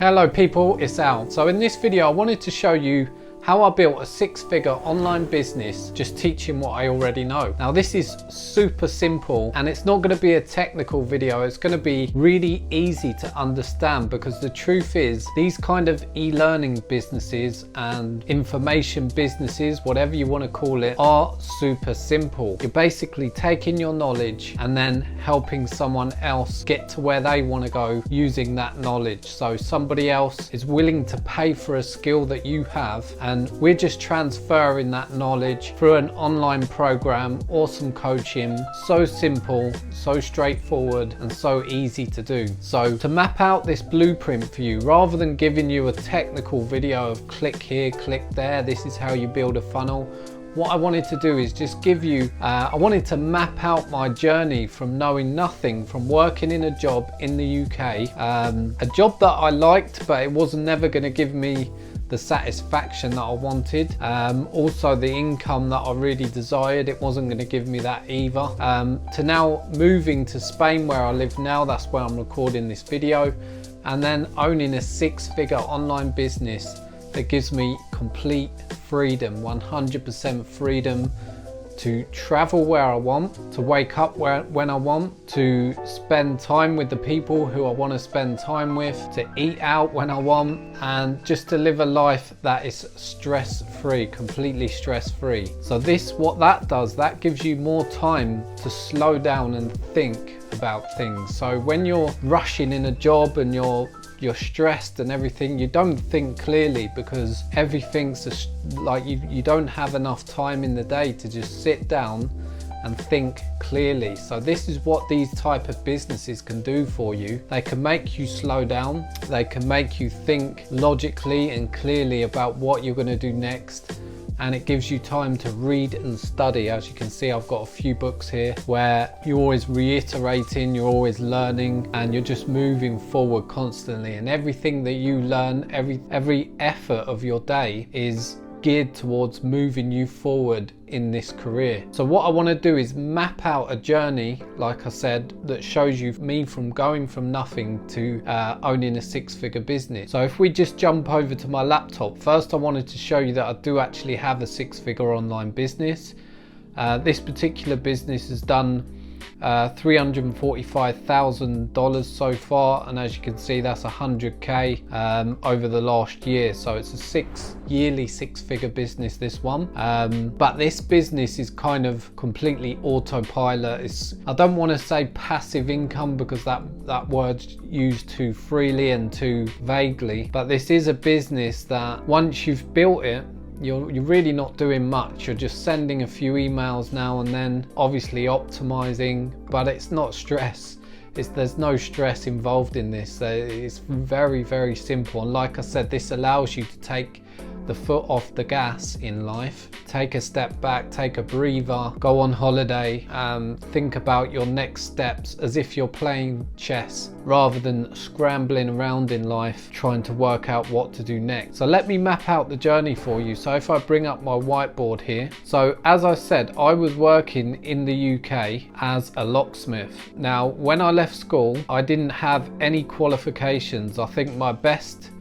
Hello people, it's Al. So in this video I wanted to show you how I built a six-figure online business just teaching what I already know. Now this is super simple and it's not going to be a technical video. It's going to be really easy to understand because the truth is these kind of e-learning businesses and information businesses, whatever you want to call it, are super simple. You're basically taking your knowledge and then helping someone else get to where they want to go using that knowledge. So somebody else is willing to pay for a skill that you have, and we're just transferring that knowledge through an online program or some coaching. So simple, so straightforward, and so easy to do. So to map out this blueprint for you, rather than giving you a technical video of click here, click there, this is how you build a funnel, what I wanted to do is just give you, I wanted to map out my journey from knowing nothing, from working in a job in the UK, a job that I liked, but it was never going to give me the satisfaction that I wanted. Also the income that I really desired, it wasn't going to give me that either. To now moving to Spain where I live now, that's where I'm recording this video, and then owning a six-figure online business that gives me complete freedom, 100% freedom to travel where I want, to wake up when I want, to spend time with the people who I want to spend time with, to eat out when I want, and just to live a life that is stress-free, completely stress-free. So what that does, that gives you more time to slow down and think about things. So when you're rushing in a job and you're stressed and everything, you don't think clearly because everything's just like you don't have enough time in the day to just sit down and think clearly. So this is what these type of businesses can do for you. They can make you slow down, they can make you think logically and clearly about what you're going to do next, and it gives you time to read and study. As you can see, I've got a few books here where you're always reiterating, you're always learning, and you're just moving forward constantly, and everything that you learn, every effort of your day is geared towards moving you forward in this career. So what I want to do is map out a journey, like I said, that shows you me from going from nothing to owning a six-figure business. So if we just jump over to my laptop, first I wanted to show you that I do actually have a six-figure online business. This particular business has done $345,000 so far, and as you can see that's 100k over the last year. So it's a yearly six-figure business, this one, but this business is kind of completely autopilot. I don't want to say passive income because that word's used too freely and too vaguely, but this is a business that once you've built it, you're really not doing much. You're just sending a few emails now and then, obviously optimizing, but it's not stress. There's no stress involved in this. It's very, very simple. And like I said, this allows you to take the foot off the gas in life, take a step back, take a breather, go on holiday, think about your next steps as if you're playing chess rather than scrambling around in life trying to work out what to do next. So let me map out the journey for you. So if I bring up my whiteboard here, so as I said, I was working in the UK as a locksmith. Now when I left school, I didn't have any qualifications. I think my best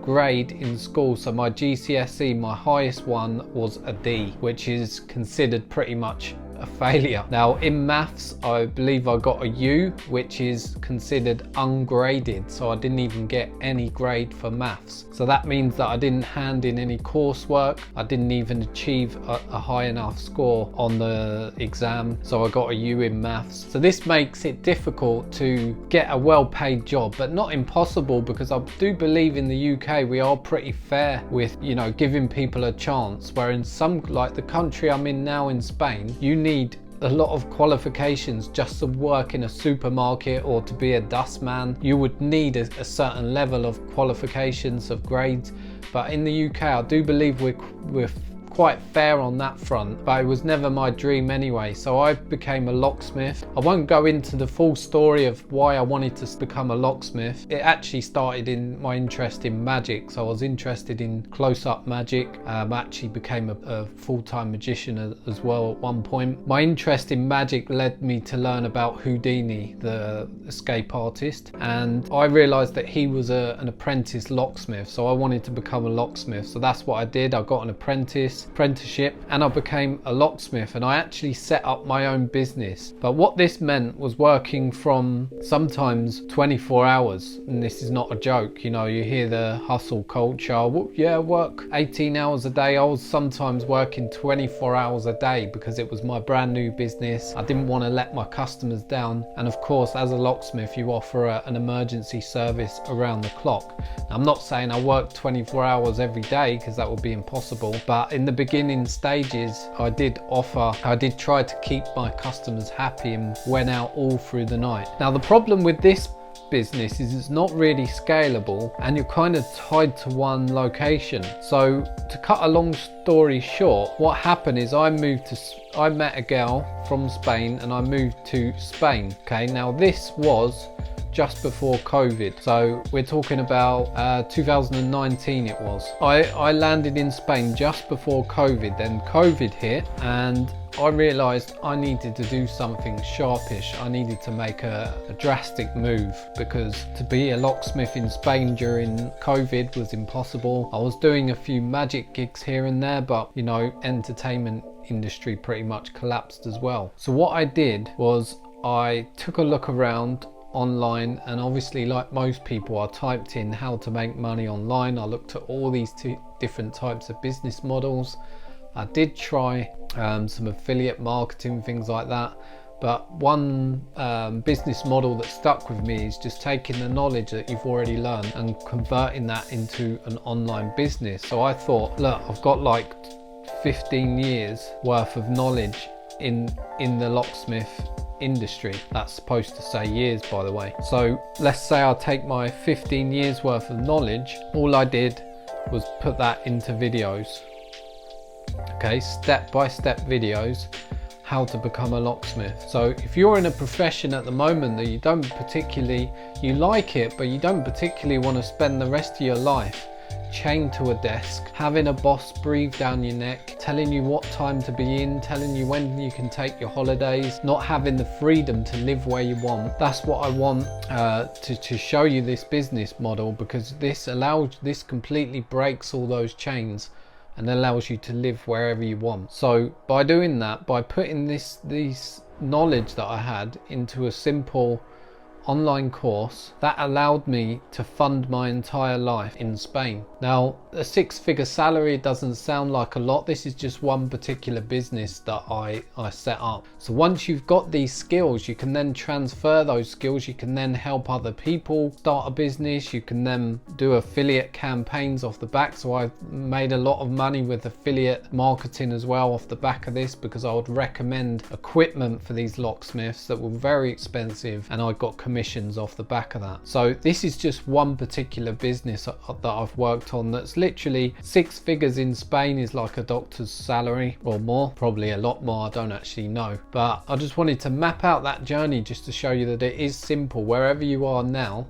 grade in school, so my GCSE, my highest one was a D, which is considered pretty much a failure. Now in maths, I believe I got a U, which is considered ungraded, so I didn't even get any grade for maths. So that means that I didn't hand in any coursework, I didn't even achieve a high enough score on the exam, so I got a U in maths. So this makes it difficult to get a well-paid job, but not impossible, because I do believe in the UK we are pretty fair with, you know, giving people a chance, where in some, like the country I'm in now in Spain, you need a lot of qualifications just to work in a supermarket or to be a dustman. You would need a certain level of qualifications, of grades, but in the UK I do believe we're quite fair on that front, but it was never my dream anyway. So I became a locksmith. I won't go into the full story of why I wanted to become a locksmith. It actually started in my interest in magic. So I was interested in close-up magic. I actually became a full-time magician as well at one point. My interest in magic led me to learn about Houdini, the escape artist, and I realized that he was an apprentice locksmith. So I wanted to become a locksmith. So that's what I did. I got an apprenticeship and I became a locksmith, and I actually set up my own business. But what this meant was working from sometimes 24 hours, and this is not a joke. You know, you hear the hustle culture, yeah, work 18 hours a day. I was sometimes working 24 hours a day because it was my brand new business. I didn't want to let my customers down, and of course as a locksmith you offer an emergency service around the clock. Now, I'm not saying I worked 24 hours every day because that would be impossible, but in the beginning stages I did try to keep my customers happy and went out all through the night. Now the problem with this business is it's not really scalable and you're kind of tied to one location. So to cut a long story short, what happened is I met a girl from Spain and I moved to Spain. Okay, now this was just before COVID, so we're talking about 2019 it was. I landed in Spain just before COVID, then COVID hit and I realized I needed to do something sharpish. I needed to make a drastic move because to be a locksmith in Spain during COVID was impossible. I was doing a few magic gigs here and there, but you know, entertainment industry pretty much collapsed as well. So what I did was I took a look around online, and obviously like most people I typed in how to make money online. I looked at all these different types of business models. I did try some affiliate marketing, things like that, but one business model that stuck with me is just taking the knowledge that you've already learned and converting that into an online business. So I thought, look, I've got like 15 years worth of knowledge in the locksmith industry. That's supposed to say years, by the way. So let's say I take my 15 years worth of knowledge. All I did was put that into videos. Okay, step-by-step videos, how to become a locksmith. So if you're in a profession at the moment that you like it, but you don't particularly want to spend the rest of your life chained to a desk, having a boss breathe down your neck, telling you what time to be in, telling you when you can take your holidays, not having the freedom to live where you want. That's what I want to show you, this business model, because this completely breaks all those chains and allows you to live wherever you want. So by doing that, by putting this knowledge that I had into a simple online course, that allowed me to fund my entire life in Spain. Now, a six-figure salary doesn't sound like a lot. This is just one particular business that I set up. So once you've got these skills, you can then transfer those skills. You can then help other people start a business. You can then do affiliate campaigns off the back. So I've made a lot of money with affiliate marketing as well off the back of this, because I would recommend equipment for these locksmiths that were very expensive, and I got commissions off the back of that. So this is just one particular business that I've worked on that's literally 6 figures in Spain, is like a doctor's salary or more, probably a lot more, I don't actually know. But I just wanted to map out that journey just to show you that it is simple wherever you are now.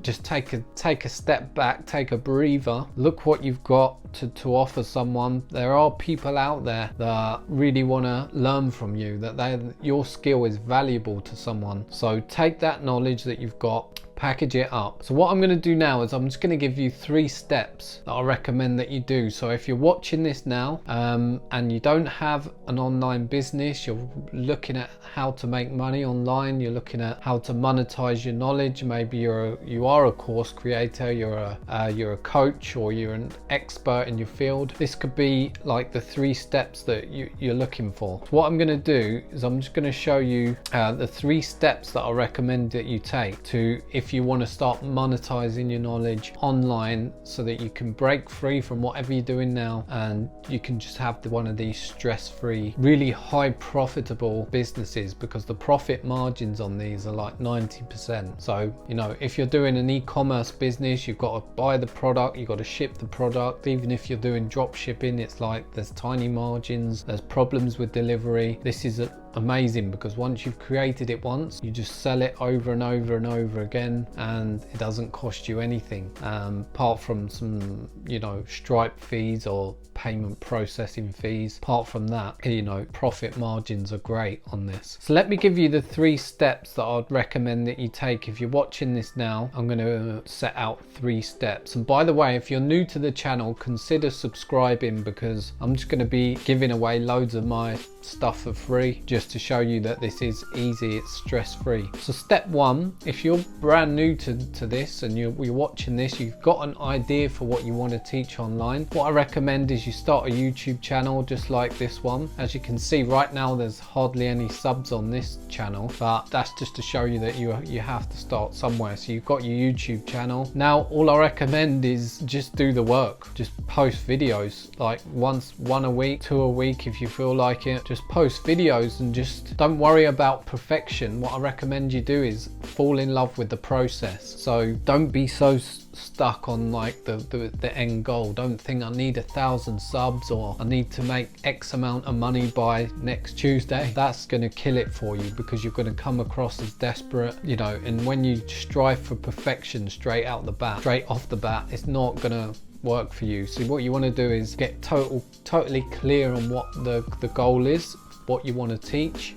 Just take a step back, take a breather, look what you've got to offer someone. There are people out there that really want to learn from you, that your skill is valuable to someone. So take that knowledge that you've got, package it up. So what I'm going to do now is I'm just going to give you 3 steps that I recommend that you do. So if you're watching this now and you don't have an online business, you're looking at how to make money online, you're looking at how to monetize your knowledge, maybe you are a course creator, you're a coach, or you're an expert in your field, this could be like the 3 steps that you're looking for. So what I'm going to do is I'm just going to show you the 3 steps that I recommend that you take to, if if you want to start monetizing your knowledge online so that you can break free from whatever you're doing now, and you can just have one of these stress-free, really high profitable businesses, because the profit margins on these are like 90%. So, you know, if you're doing an e-commerce business, you've got to buy the product, you've got to ship the product. Even if you're doing drop shipping, it's like there's tiny margins, there's problems with delivery. This is amazing, because once you've created it once, you just sell it over and over and over again, and it doesn't cost you anything, apart from some, you know, Stripe fees or payment processing fees. Apart from that, you know, profit margins are great on this. So let me give you the 3 steps that I'd recommend that you take. If you're watching this now, I'm going to set out 3 steps. And by the way, if you're new to the channel, consider subscribing, because I'm just going to be giving away loads of my stuff for free, just to show you that this is easy, it's stress-free. So step 1, if you're brand new to this and you're watching this, you've got an idea for what you want to teach online, what I recommend is you start a YouTube channel just like this one. As you can see right now, there's hardly any subs on this channel, but that's just to show you that you have to start somewhere. So you've got your YouTube channel. Now all I recommend is just do the work, just post videos, like one a week, 2 a week if you feel like it. Just post videos and just don't worry about perfection. What I recommend you do is fall in love with the process. So don't be so stuck on like the end goal. Don't think I need 1,000 subs or I need to make X amount of money by next Tuesday. That's going to kill it for you, because you're going to come across as desperate, you know. And when you strive for perfection straight off the bat, it's not going to work for you. So what you want to do is get totally clear on what the goal is, what you want to teach,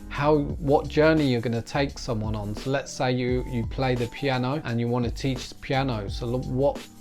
what journey you're going to take someone on. So let's say you play the piano and you want to teach the piano. So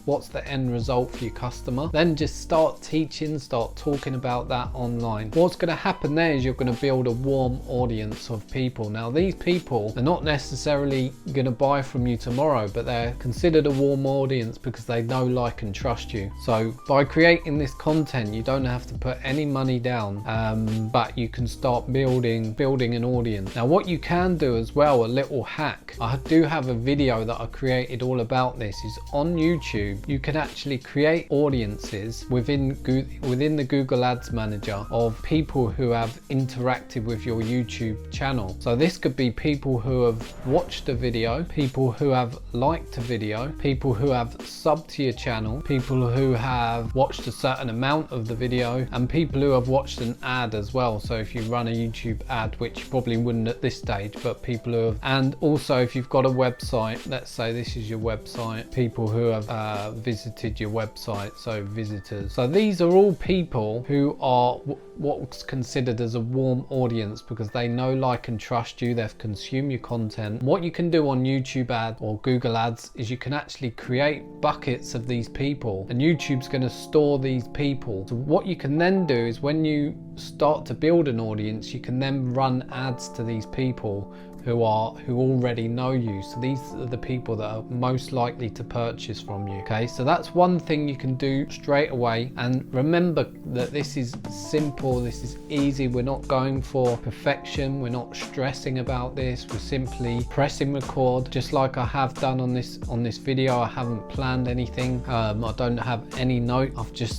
what's the end result for your customer? Then just start teaching, start talking about that online. What's going to happen there is you're going to build a warm audience of people. Now these people are not necessarily going to buy from you tomorrow, but they're considered a warm audience because they know, like and trust you. So by creating this content, you don't have to put any money down, but you can start building an audience. Now what you can do as well, a little hack, I do have a video that I created all about this, is on YouTube. You can actually create audiences within the Google Ads Manager of people who have interacted with your YouTube channel. So this could be people who have watched a video, people who have liked a video, people who have subbed to your channel, people who have watched a certain amount of the video, and people who have watched an ad as well. So if you run a YouTube ad, which you probably wouldn't at this stage, but people who have, and also if you've got a website, let's say this is your website, people who have visited your website, so visitors. So these are all people who are what's considered as a warm audience, because they know, like and trust you, they've consumed your content. What you can do on YouTube Ads or Google Ads is you can actually create buckets of these people, and YouTube's going to store these people. So what you can then do is when you start to build an audience, you can then run ads to these people who already know you. So these are the people that are most likely to purchase from you. Okay, so that's one thing you can do straight away. And remember that this is simple, this is easy. We're not going for perfection, we're not stressing about this, we're simply pressing record, just like I have done on this video. I haven't planned anything, I don't have any note.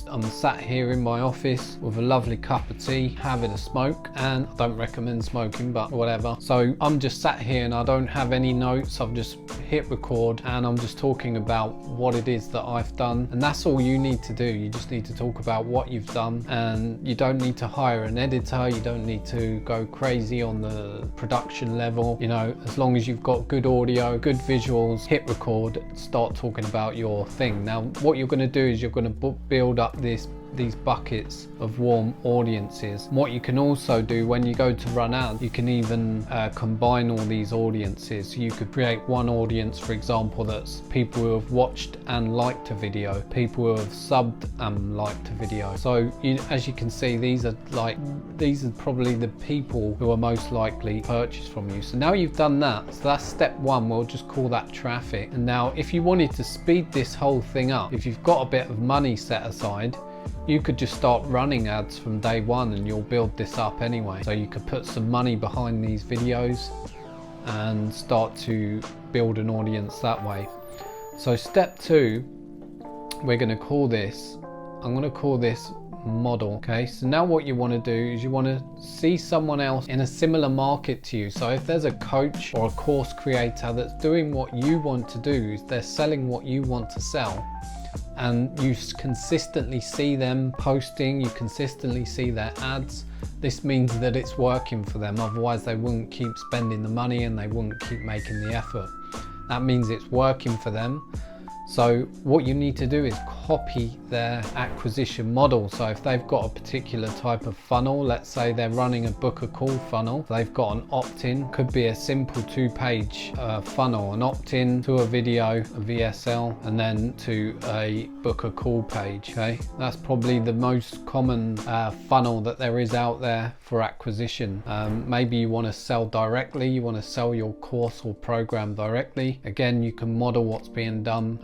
I'm sat here in my office with a lovely cup of tea, having a smoke, and I don't recommend smoking, but whatever. So I'm just sat here and I don't have any notes. I've just hit record and I'm just talking about what it is that I've done, and that's all you need to do. You just need to talk about what you've done, and you don't need to hire an editor, you don't need to go crazy on the production level. You know, as long as you've got good audio, good visuals, hit record, start talking about your thing. Now what you're going to do is you're going to build up these buckets of warm audiences. What you can also do when you go to run ads, you can even combine all these audiences. So you could create one audience, for example, that's people who have watched and liked a video, people who have subbed and liked a video. So as you can see, these are probably the people who are most likely to purchase from you. So now you've done that, so that's step 1. We'll just call that traffic. And now if you wanted to speed this whole thing up, if you've got a bit of money set aside, you could just start running ads from day one and you'll build this up anyway. So you could put some money behind these videos and start to build an audience that way. So step 2, we're going to call this, I'm going to call this model. Okay, so now what you want to do is you want to see someone else in a similar market to you. So if there's a coach or a course creator that's doing what you want to do, they're selling what you want to sell, and you consistently see them posting, you consistently see their ads, this means that it's working for them. Otherwise they wouldn't keep spending the money and they wouldn't keep making the effort. That means it's working for them. So what you need to do is copy their acquisition model. So if they've got a particular type of funnel, let's say they're running a book a call funnel, they've got an opt-in, could be a simple 2-page funnel, an opt-in to a video, a VSL, and then to a book a call page. Okay, that's probably the most common funnel that there is out there for acquisition. Maybe you want to sell directly, you want to sell your course or program directly. Again, you can model what's being done,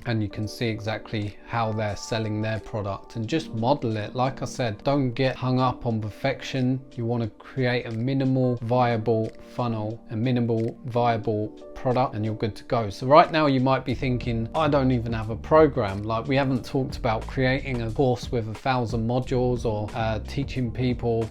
and you can see exactly how they're selling their product and just model it. Like I said, don't get hung up on perfection. You want to create a minimal viable funnel, a minimal viable product, and you're good to go. So right now you might be thinking, I don't even have a program. Like, we haven't talked about creating a course with 1,000 modules or teaching people,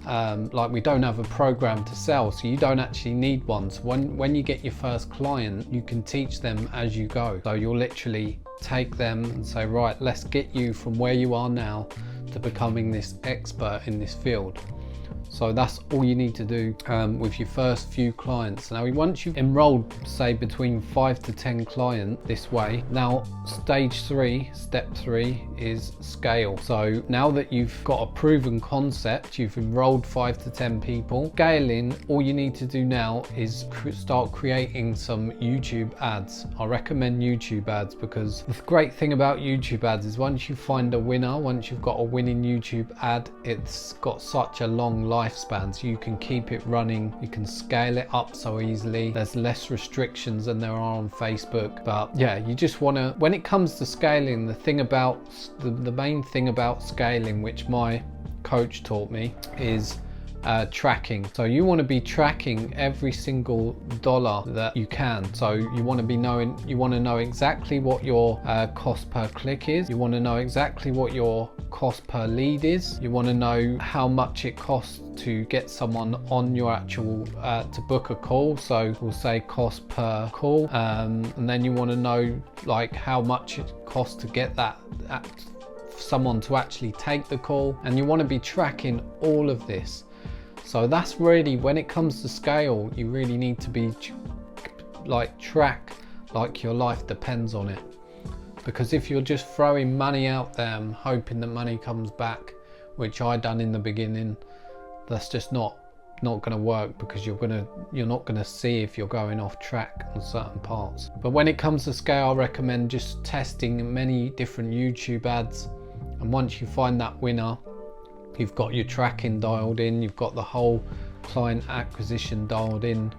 like we don't have a program to sell, so you don't actually need one. So when you get your first client, you can teach them as you go. So you'll literally take them and say, right, let's get you from where you are now to becoming this expert in this field. So that's all you need to do with your first few clients. Now, once you've enrolled, say, between 5 to 10 clients this way, now stage 3, step 3 is scale. So now that you've got a proven concept, you've enrolled 5 to 10 people, scaling, all you need to do now is start creating some YouTube ads. I recommend YouTube ads because the great thing about YouTube ads is once you find a winner, once you've got a winning YouTube ad, it's got such a long lifespan, so you can keep it running, you can scale it up so easily. There's less restrictions than there are on Facebook. But yeah, you just want to, when it comes to scaling, the thing about the main thing about scaling, which my coach taught me, is tracking. So you want to be tracking every single dollar that you can. So you want to be knowing, you want to know exactly what your cost per click is, you want to know exactly what your cost per lead is, you want to know how much it costs to get someone on your actual to book a call. So we'll say cost per call, and then you want to know like how much it costs to get that someone to actually take the call, and you want to be tracking all of this. So that's really, when it comes to scale, you really need to be like track like your life depends on it. Because if you're just throwing money out there and hoping that money comes back, which I done in the beginning, that's just not going to work, because you're not going to see if you're going off track on certain parts. But when it comes to scale, I recommend just testing many different YouTube ads, and once you find that winner, you've got your tracking dialed in, you've got the whole client acquisition dialed in,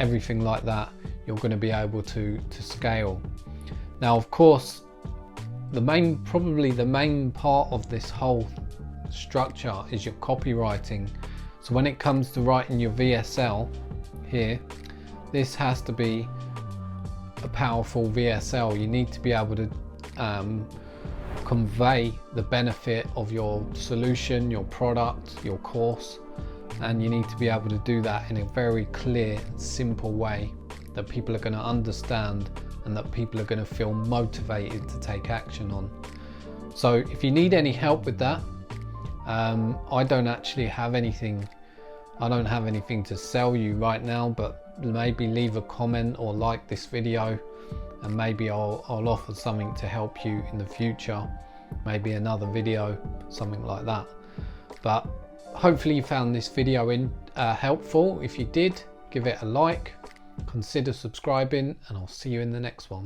everything like that, you're going to be able to scale. Now, of course, probably the main part of this whole structure is your copywriting. So when it comes to writing your VSL here, this has to be a powerful VSL. You need to be able to convey the benefit of your solution, your product, your course, and you need to be able to do that in a very clear, simple way that people are going to understand and that people are going to feel motivated to take action on. So if you need any help with that, I don't actually have anything, I don't have anything to sell you right now, but maybe leave a comment or like this video, and maybe I'll offer something to help you in the future, maybe another video, something like that. But hopefully you found this video helpful. If you did, give it a like, consider subscribing, and I'll see you in the next one.